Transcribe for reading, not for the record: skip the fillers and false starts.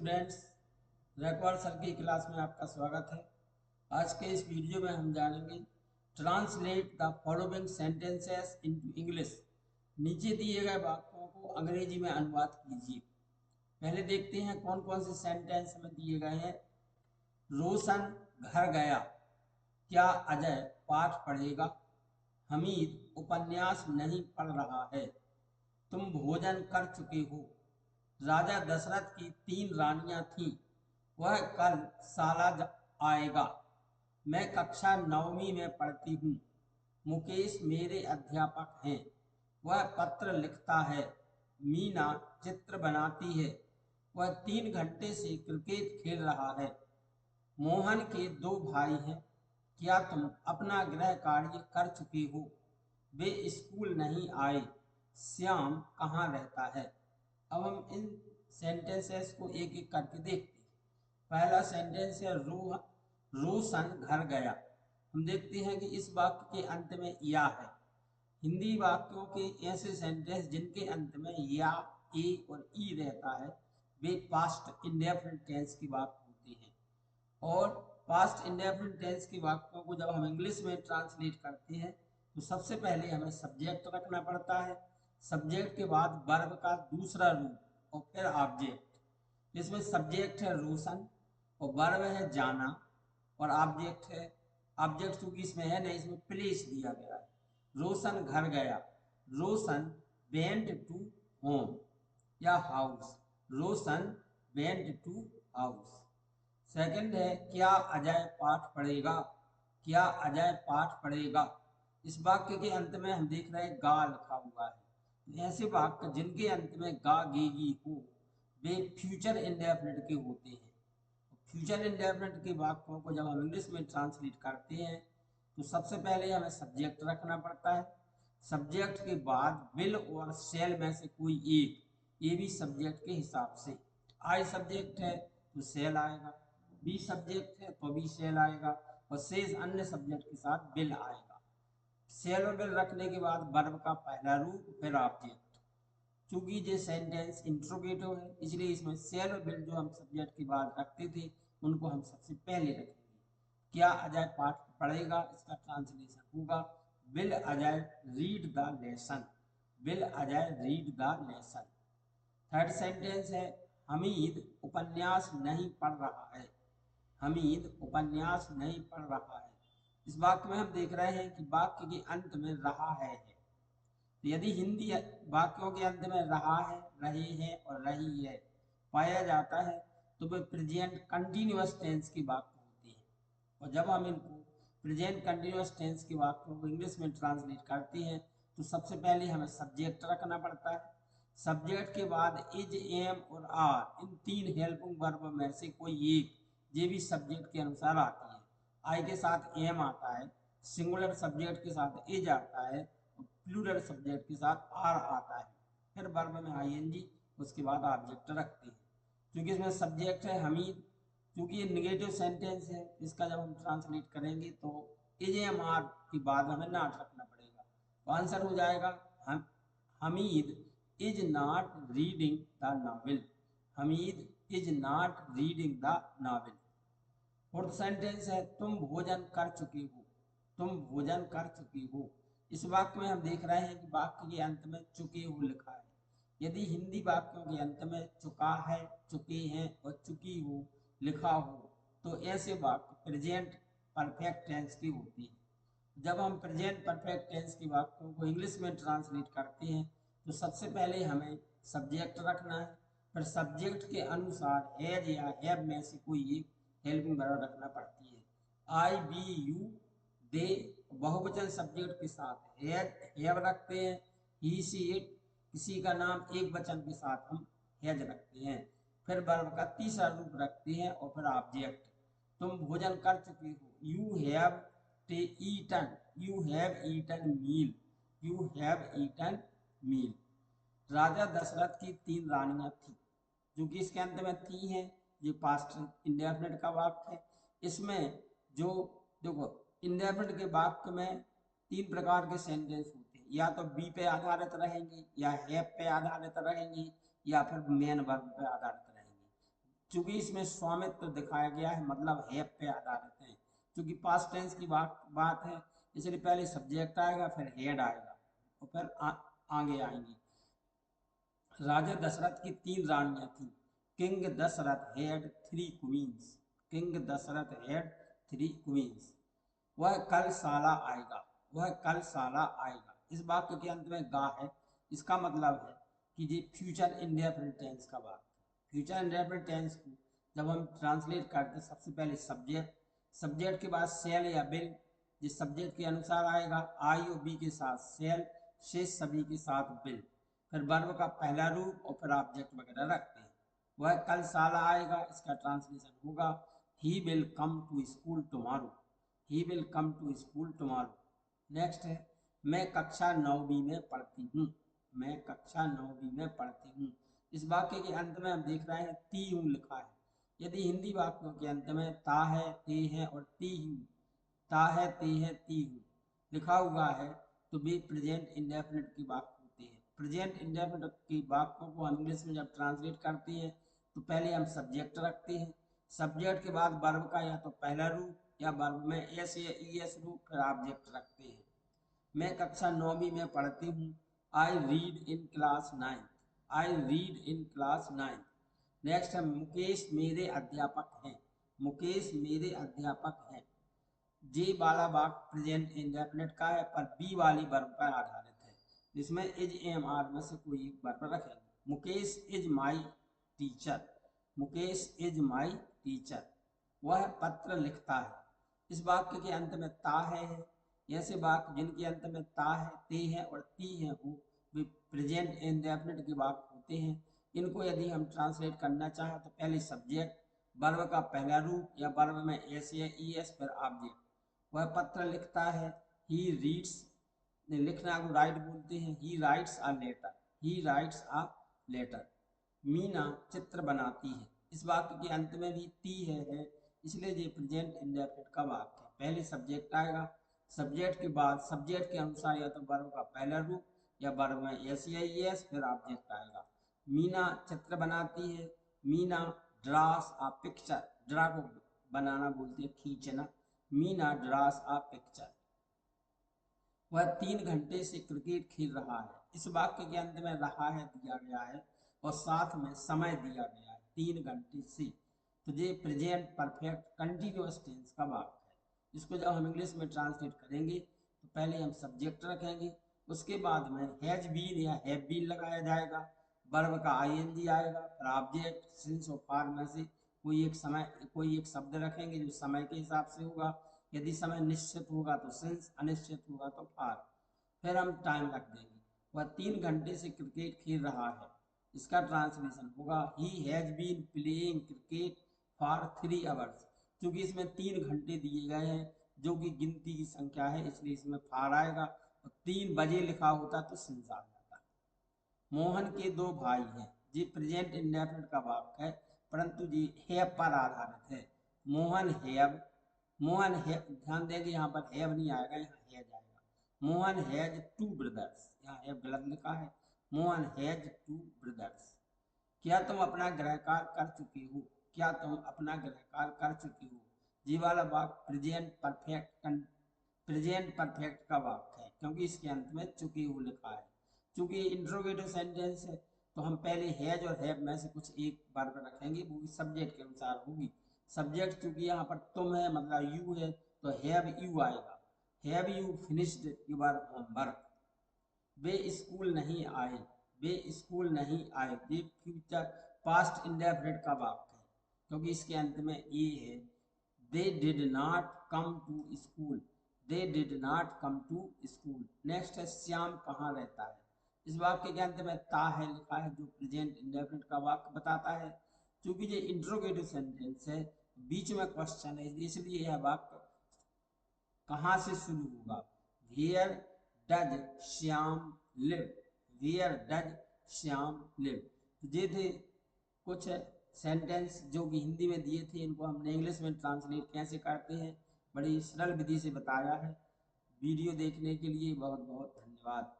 Students, Raikwar sir की class में आपका स्वागत है। आज के इस वीडियो में हम जानेंगे translate the following sentences into English. नीचे दिए गए वाक्यों को अंग्रेजी में अनुवाद कीजिए। पहले देखते हैं कौन कौन से सेंटेंस हमें दिए गए हैं। रोशन घर गया, क्या अजय पाठ पढ़ेगा? हमीद उपन्यास नहीं पढ़ रहा है। तुम भोजन कर चुके हो। राजा दशरथ की 3 रानियां थीं, वह कल साला आएगा। मैं कक्षा 9वीं में पढ़ती हूँ। मुकेश मेरे अध्यापक हैं, वह पत्र लिखता है। मीना चित्र बनाती है, वह 3 घंटे से क्रिकेट खेल रहा है। मोहन के 2 भाई हैं, क्या तुम अपना गृह कार्य कर चुके हो? वे स्कूल नहीं आए। श्याम कहाँ रहता है? अब हम इन सेंटेंसेस को एक एक करके देखते हैं। पहला सेंटेंस है रोशन घर गया। हम देखते हैं कि इस वाक्य के अंत में या है। हिंदी वाक्यों के ऐसे सेंटेंस जिनके अंत में या, ए और ई रहता है वे पास्ट इंडेफिनिट टेंस की वाक्य होते हैं। और पास्ट इंडेफिनिट टेंस की वाक्यों को जब हम इंग्लिश में ट्रांसलेट करते हैं तो सबसे पहले हमें सब्जेक्ट रखना पड़ता है। सब्जेक्ट के बाद वर्ब का दूसरा रूप और फिर ऑब्जेक्ट। इसमें सब्जेक्ट है रोशन और वर्ब है जाना और ऑब्जेक्ट चूंकि इसमें है नहीं, इसमें प्लेस दिया गया है। रोशन घर गया, रोशन वेंट टू होम या house, Roshan went to house. Second है क्या अजय पाठ पढ़ेगा? क्या अजय पाठ पढ़ेगा? इस वाक्य के अंत में हम देख रहे हैं गा लिखा हुआ है। ऐसे वाक्य जिनके अंत में गा गेगी हो वे फ्यूचर इंडेफिनिट के होते हैं। फ्यूचर इंडेफिनिट के वाक्यों को जब हम इंग्लिश में ट्रांसलेट करते हैं तो सबसे पहले हमें सब्जेक्ट रखना पड़ता है। सब्जेक्ट के बाद विल और शैल में से कोई एक, ये भी सब्जेक्ट के हिसाब से। आई सब्जेक्ट है तो शैल आएगा, बी सब्जेक्ट है तो भी शैल आएगा और शेष अन्य सब्जेक्ट के साथ विल आएगा। शैल और विल रखने के बाद वर्ब का पहला रूप फिर ऑब्जेक्ट। चूंकि ये सेंटेंस इंट्रोगेटिव है इसलिए इसमें शैल और विल जो हम सब्जेक्ट के बाद रखते थे उनको हम सबसे पहले रखेंगे। क्या अजय पाठ पढ़ेगा? इसका ट्रांसलेशन होगा will Ajay read the lesson. Will Ajay read the lesson. Third sentence है हमीद उपन्यास नहीं पढ़ रहा है। हमीद उपन्यास नहीं पढ़ रहा है। इस वाक्य में हम देख रहे हैं कि वाक्य के अंत में रहा है। तो यदि हिंदी वाक्यों के अंत में रहा है, रहे हैं और रही है पाया जाता है तो वे प्रेजेंट कंटिन्यूअस टेंस की वाक्य होते हैं। और जब हम इनको प्रेजेंट कंटिन्यूअस टेंस की वाक्यों को इंग्लिश में ट्रांसलेट करते हैं तो सबसे पहले हमें सब्जेक्ट रखना पड़ता है। सब्जेक्ट के बाद इज, एम और आर, इन 3 हेल्पिंग वर्ब में से कोई एक, ये भी सब्जेक्ट के अनुसार आती है। आई के साथ एम आता है, सिंगुलर सब्जेक्ट के साथ इज आता है, प्लूरल सब्जेक्ट के साथ आर आता है। फिर वर्ब में आईएनजी, उसके बाद ऑब्जेक्ट रखते हैं। क्योंकि इसमें सब्जेक्ट है हमीद, क्योंकि ये निगेटिव सेंटेंस है इसका जब हम ट्रांसलेट करेंगे तो इज, एम, आर के बाद हमें नॉट रखना पड़ेगा। तो आंसर हो जाएगा Hamid is not reading the novel. Hamid is not reading the novel. Fourth sentence है तुम भोजन कर चुकी हो। तुम भोजन कर चुकी हो। इस वाक्य में हम देख रहे हैं कि वाक्य के अंत में चुके हो लिखा है। यदि हिंदी वाक्यों के अंत में चुका है, चुके हैं और चुकी हो लिखा हो तो ऐसे वाक्य प्रेजेंट परफेक्ट टेंस की होती है। जब हम प्रेजेंट परफेक्ट टेंस की वाक्यों को इंग्लिश में ट्रांसलेट करते हैं तो सबसे पहले हमें सब्जेक्ट रखना है। फिर सब्जेक्ट के अनुसार हैज या हैव में से कोई एक हेल्पिंग वर्ब रखना पड़ती है। आई, बी, यू, दे बहुवचन सब्जेक्ट के साथ हैव रखते हैं। ही, सी, इट किसी का नाम एक वचन के साथ हम हैज रखते हैं। फिर वर्ब का तीसरा रूप रखते हैं और फिर ऑब्जेक्ट। तुम भोजन कर चुके हो, you have eaten, you have eaten meal, you have eaten meal. राजा दशरथ की 3 रानियां थी, जो कि इसके अंत में थी हैं, ये पास्ट इंडेफिनिट का वाक्य है। इसमें जो देखो इंडेफिनिट के वाक्य में 3 प्रकार के सेंटेंस होते हैं, या तो बी पे आधारित रहेंगे, या हैव पे आधारित रहेंगे, या फिर मेन वर्ब पे आधारित रहेंगे। चूंकि इसमें स्वामित्व तो दिखाया गया है, मतलब हैव पे आधारित है। चूंकि पास्ट टेंस की बात है, इसलिए पहले सब्जेक्ट आएगा, फिर हेड आएगा और फिर आगे आएंगी। राजा दशरथ की 3 रानियां थी। King Dasharath had 3 queens. King Dasharath had 3 queens. वह कल साला आएगा। वह कल साला आएगा। इस वाक्य के अंत में गा है। इसका मतलब है कि ये फ्यूचर इंडेफिनिट टेंस का वाक्य। फ्यूचर इंडेफिनिट टेंस को जब हम ट्रांसलेट करते हैं, सबसे पहले सब्जेक्ट, सब्जेक्ट के बाद सेल या बिल, जिस सब्जेक्ट के अनुसार आएगा, आई और बी के साथ सेल, शेष सभी के साथ बिल, फिर वर्ब का पहला रूप और फिर ऑब्जेक्ट वगैरह रखते हैं। वह कल साला आएगा, इसका ट्रांसलेशन होगा he will come to school tomorrow. He will come to school tomorrow. Next है, मैं कक्षा 9वीं में पढ़ती हूँ। मैं कक्षा 9वीं में पढ़ती हूँ। इस वाक्य के अंत में हम देख रहे हैं ती हूँ लिखा है। यदि हिंदी वाक्यों के अंत में ता है, ते है और ती हूँ, ता है, ते है, ती हूँ लिखा हुआ है, तो वे प्रेजेंट इंडेफिनिट की वाक्य होते हैं। प्रेजेंट इंडेफिनिट की वाक्यों को हम इंग्लिश में जब ट्रांसलेट करते हैं तो पहले हम सब्जेक्ट रखते हैं, सब्जेक्ट के बाद वर्ब का या तो पहला रूप या वर्ब में एस या ईएस रूप, फिर ऑब्जेक्ट रखते हैं। मैं कक्षा 9वीं में पढ़ती हूँ। I read in class 9th। I read in class 9th। Next है, मुकेश मेरे अध्यापक हैं। मुकेश मेरे अध्यापक हैं। जे वाला वाक्य प्रेजेंट इंडेफिनिट का है, पर बी वाली वर्ब पर आधारित है, जिसमें इज एम आर में से कोई एक वर्ब रखेंगे। Mukesh is my teacher. Mukesh is my teacher. वह पत्र लिखता है। इस वाक्य के अंत में ता है। ऐसे वाक्य जिनके अंत में ता है, ते है और ती है हो, वे प्रेजेंट इंडेफिनिट के वाक्य होते हैं। इनको यदि हम ट्रांसलेट करना चाहें तो पहले सब्जेक्ट, वर्ब का पहला रूप या वर्ब में एस या ई एस, फिर ऑब्जेक्ट। वह पत्र लिखता है। ही रीड्स, लिखना को राइट बोलते हैं। He writes a letter. He writes a letter. Meena चित्र बनाती है। इस वाक्य के अंत में भी ती है, इसलिए ये प्रेजेंट इंडेफिनिट का वाक्य है। पहले सब्जेक्ट आएगा, सब्जेक्ट के बाद सब्जेक्ट के अनुसार या तो वर्ब का पहला रूप या वर्ब में एस या एस, फिर ऑब्जेक्ट आएगा। मीना चित्र बनाती है। Meena draws a picture. Draw को बनाना बोलते हैं, खींचना। Meena draws a picture. वह 3 घंटे से क्रिकेट खेल रहा है। इस वाक्य के अंत में रहा है दिया गया है और साथ में समय दिया गया है 3 घंटे से, तो ये प्रेजेंट परफेक्ट कंटिन्यूअस टेंस का वाक्य है। इसको जब हम इंग्लिश में ट्रांसलेट करेंगे तो पहले हम सब्जेक्ट रखेंगे, उसके बाद में हैज बीन या हैव बीन लगाया जाएगा, वर्ब का आईएनजी आएगा, फिर ऑब्जेक्ट, सिंस और फॉर में से कोई एक शब्द रखेंगे जो समय के हिसाब से होगा। यदि समय निश्चित होगा तो सिंस, अनिश्चित होगा तो फॉर, फिर हम टाइम रख देंगे। वह 3 घंटे से क्रिकेट खेल रहा है। इसका ट्रांसलेशन होगा he has been playing cricket for 3 hours. क्योंकि इसमें 3 घंटे दिए गए हैं जो कि गिनती की संख्या है, इसलिए इसमें फॉर आएगा, और 3 बजे लिखा होता तो सिंस आ जाता। मोहन के 2 भाई हैं। जी प्रेजेंट इंडेफिनिट का वाक्य है, परंतु जी हैव पर आधारित है। मोहन हैव, मोहन है, ध्यान देंगे यहाँ पर हैव नहीं आएगा, यहाँ हैज आएगा। Mohan has 2 brothers. यहाँ हैव गलत लिखा है, मोहन हैज 2 ब्रदर्स। क्या तुम अपना गृह कार्य कर चुके हो? क्या तुम अपना गृह कार्य कर चुके हो? जी वाला वाक्य प्रेजेंट परफेक्ट का वाक्य है, क्योंकि इसके अंत में चुके हो लिखा है। चूंकि इंट्रोगेटिव सेंटेंस है तो हम पहले हैज और हैव में से कुछ एक वर्ब रखेंगे, वो सब्जेक्ट के अनुसार होगी। सब्जेक्ट चूंकि यहाँ पर तुम है, मतलब यू है, तो हैव यू आएगा। Have you finished your homework? Way school नहीं आए। वे स्कूल नहीं आए। ये फ्यूचर पास्ट इंडेफिनिट का वाक्य है, क्योंकि इसके अंत में ए है। They did not come to school. They did not come to school. Next है, श्याम कहाँ रहता है? इस वाक्य के अंत में ता है लिखा है, जो प्रेजेंट इंडेफिनिट का वाक्य बताता है। क्योंकि ये इंट्रोगेटिव सेंटेंस है, बीच में क्वेश्चन है, इसलिए यह वाक्य कहाँ से शुरू होगा? Where does Shyam live? Where does Shyam live? तो ये थे कुछ सेंटेंस जो कि हिंदी में दिए थे, इनको हमने इंग्लिश में ट्रांसलेट कैसे करते हैं बड़ी सरल विधि से बताया है। वीडियो देखने के लिए बहुत बहुत धन्यवाद।